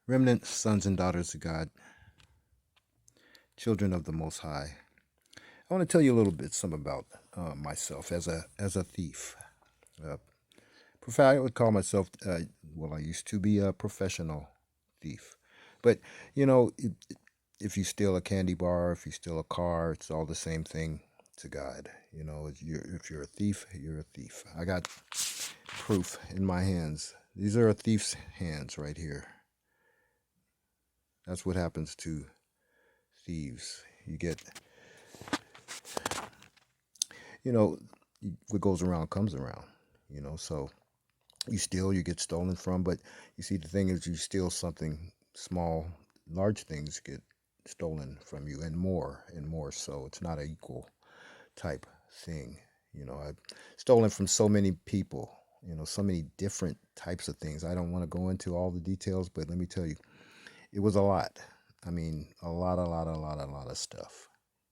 Remnant sons and daughters of God, children of the Most High. I want to tell you a little bit something about myself as a thief. Uh, I would call myself, I used to be a professional thief. But, you know, if you steal a candy bar, if you steal a car, it's all the same thing to God. You know, if you're a thief, you're a thief. I got proof in my hands. These are a thief's hands right here. That's what happens to thieves. You get, you know, what goes around comes around, so you steal, you get stolen from, but you see, the thing is, you steal something small, large things get stolen from you, and more, so it's not an equal type thing. I've stolen from so many people, so many different types of things. I don't want to go into all the details, but let me tell you, it was a lot. I mean, a lot of stuff.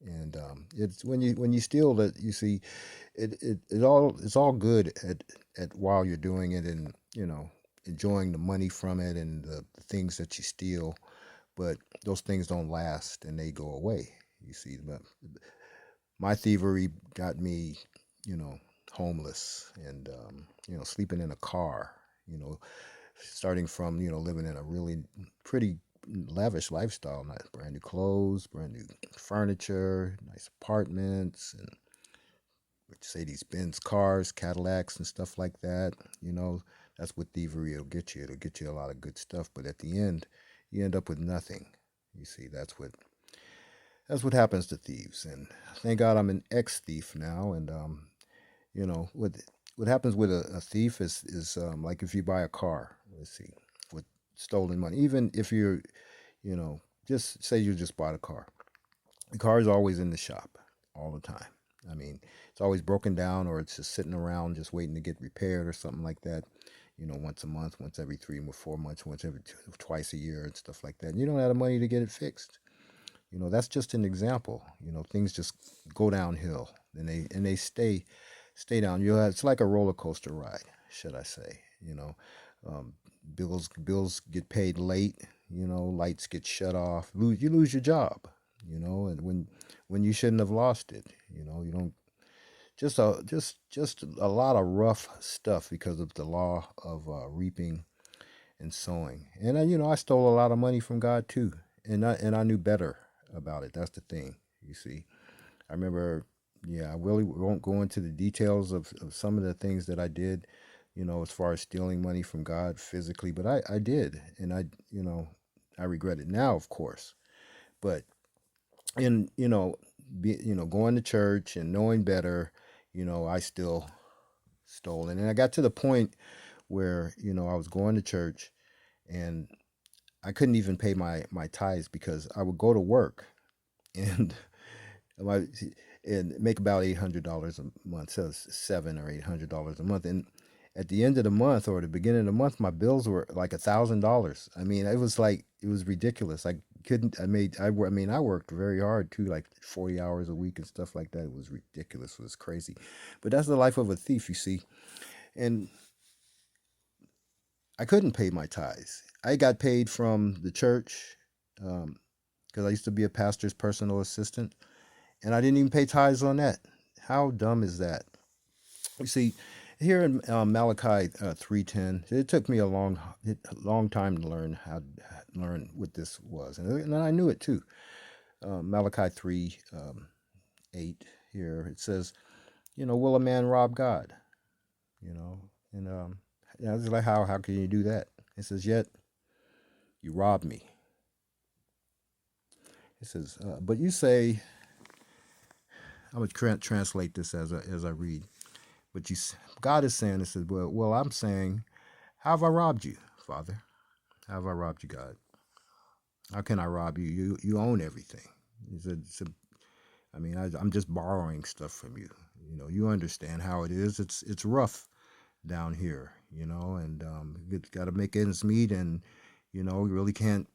And it's when you steal it, you see, it's all good at while you're doing it, and enjoying the money from it and the things that you steal. But those things don't last, and they go away. You see, but my thievery got me, you know, homeless, and sleeping in a car. You know, starting from living in a really pretty lavish lifestyle, nice brand new clothes, brand new furniture, nice apartments, and Mercedes Benz cars, Cadillacs, and stuff like that. That's what thievery will get you. It'll get you a lot of good stuff, but at the end, you end up with nothing. You see, that's what happens to thieves. And thank God I'm an ex thief now. And what happens with a thief is like if you buy a car. Let's see, with stolen money. Even if you're, just say you just bought a car. The car is always in the shop all the time. I mean, it's always broken down, or it's just sitting around just waiting to get repaired or something like that. Once a month, once every 3 or 4 months, once every twice a year, and stuff like that. And you don't have the money to get it fixed. That's just an example. Things just go downhill, and they stay down. It's like a roller coaster ride, should I say? Um, bills get paid late. Lights get shut off. You lose your job. And when you shouldn't have lost it. You don't just a lot of rough stuff because of the law of reaping and sowing. And I stole a lot of money from God too, and I knew better about it. That's the thing. You see, I remember. Yeah, I really won't go into the details of some of the things that I did, as far as stealing money from God physically, but I did, and I regret it now, of course. But in going to church and knowing better, I still stole, and I got to the point where I was going to church, and I couldn't even pay my tithes because I would go to work and my and make about $800 a month, so $700 or $800 a month, and at the end of the month or the beginning of the month, my bills were like $1,000. I mean, it was ridiculous. I couldn't. I worked very hard too, like 40 hours a week and stuff like that. It was ridiculous. It was crazy, but that's the life of a thief, you see. And I couldn't pay my tithes. I got paid from the church because I used to be a pastor's personal assistant, and I didn't even pay tithes on that. How dumb is that? You see, here in Malachi 3:10, it took me a long time to learn what this was, and I knew it too. Malachi 3:8 here, it says, will a man rob God? You know, and it's like, how can you do that? It says, yet you rob me. It says, but you say, I'm gonna translate this as I read. But God is saying, it says, I'm saying, how have I robbed you, Father? How have I robbed you, God? How can I rob you? You own everything. I mean, I'm just borrowing stuff from you. You understand how it is. It's rough down here, and you got to make ends meet, and you really can't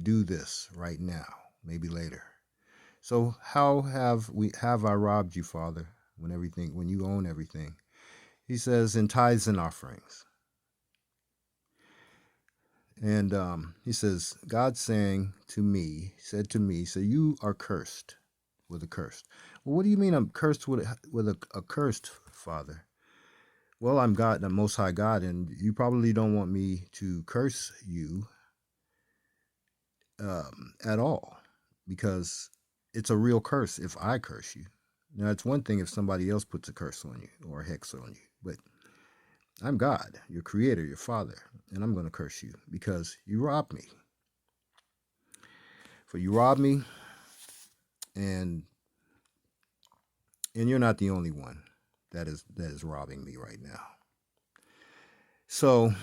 do this right now. Maybe later. So how have I robbed you, Father? When you own everything, he says, in tithes and offerings. And he says, God said to me, so you are cursed with a curse. Well, what do you mean I'm cursed with a cursed, Father? Well, I'm God, the Most High God, and you probably don't want me to curse you at all, because it's a real curse if I curse you. Now, it's one thing if somebody else puts a curse on you or a hex on you, but I'm God, your creator, your father, and I'm going to curse you because you robbed me. For you robbed me, and you're not the only one that is robbing me right now. So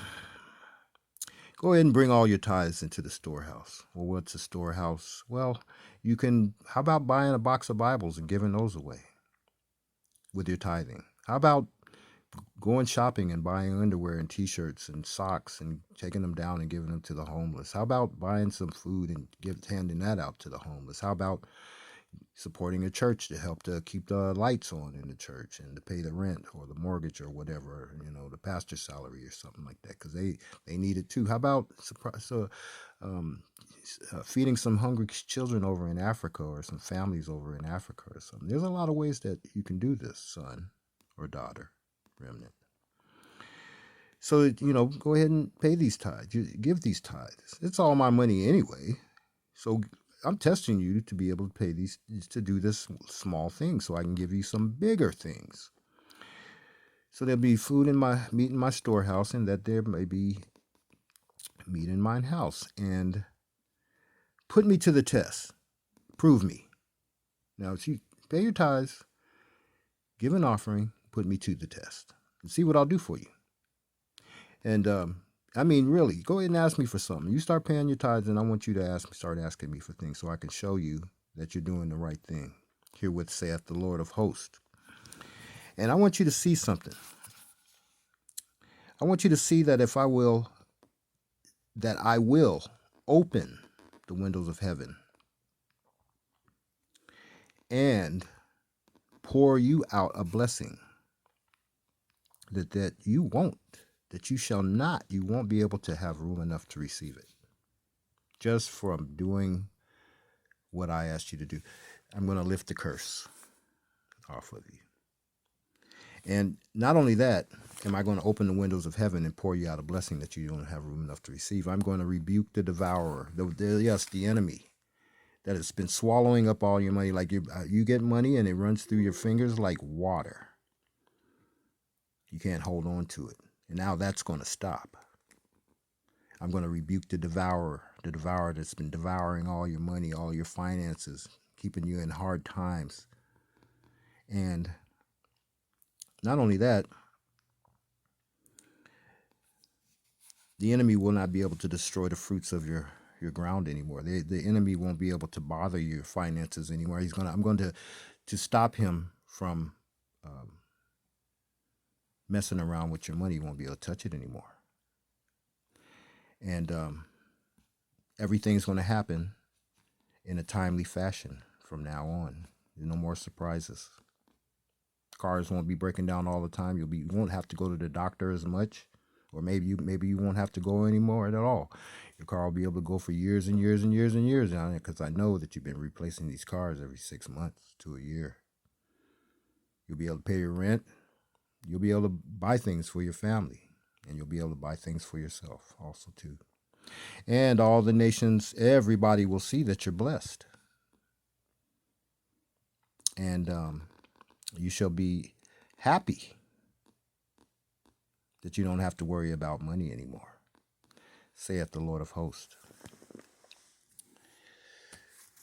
go ahead and bring all your tithes into the storehouse. Well, what's a storehouse? Well, how about buying a box of Bibles and giving those away with your tithing? How about going shopping and buying underwear and t-shirts and socks and taking them down and giving them to the homeless? How about buying some food and handing that out to the homeless? How about supporting a church to help to keep the lights on in the church and to pay the rent or the mortgage or whatever, the pastor's salary or something like that, because they need it too. How about feeding some hungry children over in Africa, or some families over in Africa or something? There's a lot of ways that you can do this, son or daughter, remnant. So, go ahead and pay these tithes. Give these tithes. It's all my money anyway. So I'm testing you to be able to pay these, to do this small thing, so I can give you some bigger things. So there'll be meat in my storehouse, and that there may be meat in mine house. And put me to the test. Prove me. Now, if you pay your tithes, give an offering, put me to the test, and see what I'll do for you. And really, go ahead and ask me for something. You start paying your tithes, and I want you to start asking me for things, so I can show you that you're doing the right thing. Herewith saith the Lord of hosts. And I want you to see something. I want you to see that I will open the windows of heaven and pour you out a blessing that you won't be able to have room enough to receive it, just from doing what I asked you to do. I'm going to lift the curse off of you. And not only that, am I going to open the windows of heaven and pour you out a blessing that you don't have room enough to receive. I'm going to rebuke the devourer, the enemy that has been swallowing up all your money. Like you get money and it runs through your fingers like water. You can't hold on to it. And now that's going to stop. I'm going to rebuke the devourer that's been devouring all your money, all your finances, keeping you in hard times. And not only that, the enemy will not be able to destroy the fruits of your ground anymore. The enemy won't be able to bother your finances anymore. I'm going to stop him from messing around with your money. You won't be able to touch it anymore. And everything's going to happen in a timely fashion from now on. There's no more surprises. Cars won't be breaking down all the time. You won't have to go to the doctor as much, or maybe you won't have to go anymore at all. Your car will be able to go for years and years and years and years on it, because I know that you've been replacing these cars every 6 months to a year. You'll be able to pay your rent. You'll be able to buy things for your family, and you'll be able to buy things for yourself also too. And all the nations, everybody will see that you're blessed. And you shall be happy that you don't have to worry about money anymore, saith the Lord of hosts.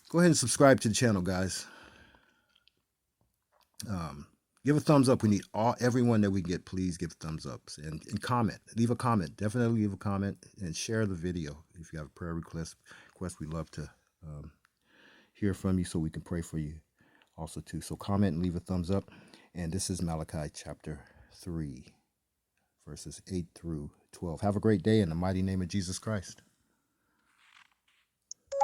Go ahead and subscribe to the channel, guys. Give a thumbs up. We need everyone that we get. Please give thumbs up and comment. Leave a comment. Definitely leave a comment and share the video. If you have a prayer request, we'd love to hear from you so we can pray for you also too. So comment and leave a thumbs up. And this is Malachi chapter 3, verses 8 through 12. Have a great day in the mighty name of Jesus Christ.